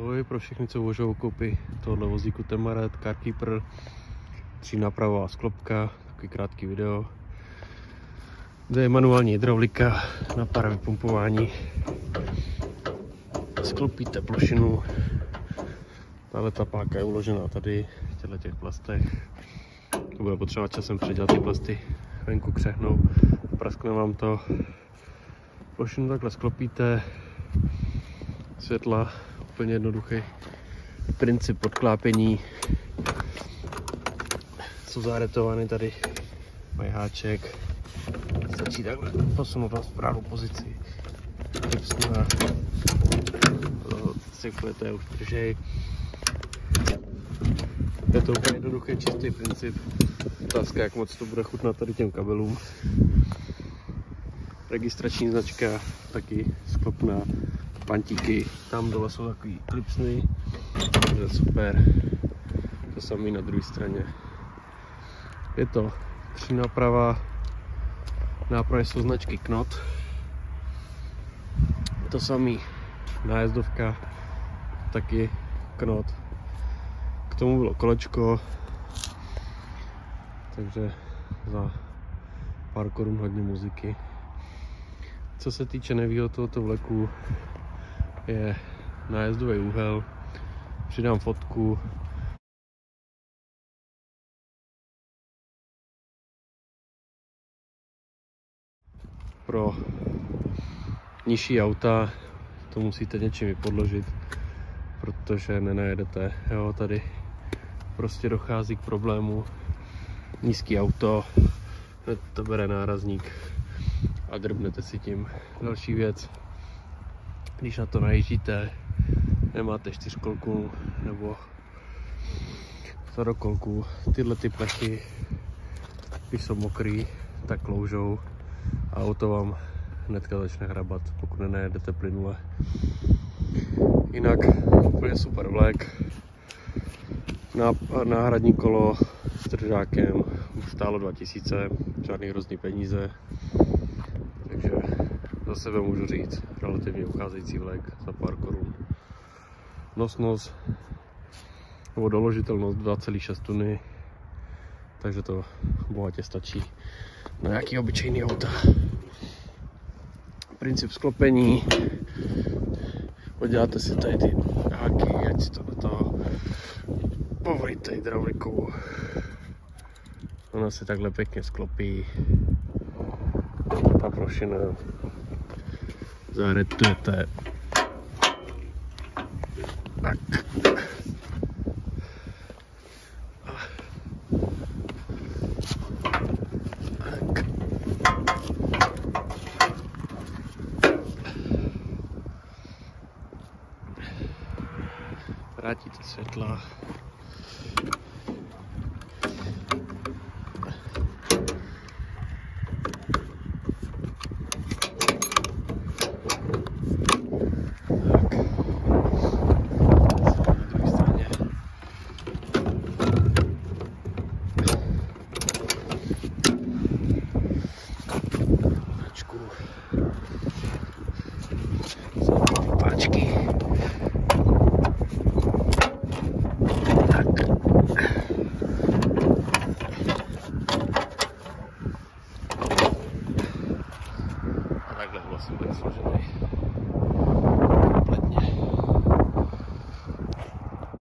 Ahoj pro všechny, co uvažují koupy tohohle vozíku Temaret, Carkeeper, 3nápravová sklopka, takový krátký video. Zde je manuální hydraulika na pár vypumpování. Sklopíte plošinu. Tahle ta páka je uložená tady v těch plastech. Bude potřeba časem předělat ty plasty, venku křehnou, praskne vám to. Plošinu takhle sklopíte. Světla, úplně jednoduchý princip podklápění. Jsou zaretované tady, mají háček. Stačí takhle posunout na správnou pozici. Cyklete už držej. Je to úplně jednoduchý, čistý princip. Otázka, jak moc to bude chutnat tady těm kabelům. Registrační značka, taky sklopná. Pantíky, tam dole jsou takový klipsny, to je super. To samé na druhé straně. Je to 3náprava, nápravy jsou značky Knot. To samé nájezdovka, taky Knot. K tomu bylo kolečko, takže za pár korun hodně muziky. Co se týče nevýhod tohoto vleku, je nájezdový úhel. Přidám fotku. Pro nižší auta to musíte něčím vypodložit, protože nenajedete. Jo, tady prostě dochází k problému. Nízký auto, to bere nárazník a drbnete si tím. Další věc, když na to najíždíte, nemáte čtyřkolku nebo čtverokolku, tyhle ty plechy, když jsou mokrý, tak kloužou a auto vám hnedka začne hrabat, pokud nenajedete plynule. Jinak úplně super vlek. Náhradní kolo s držákem stálo 2000, žádný hrozný peníze, takže za sebe můžu říct relativně ucházející vlek za pár korun. Nosnost nebo doložitelnost 2,6 tuny, takže to bohatě stačí na nějaký obyčejný auta. Princip sklopení, poděláte si tady ty háky, ať si to na to povolíte hydrauliku. Ona se takhle pěkně sklopí. Ta plošina zaretujete. Tak. Vrátíte světla.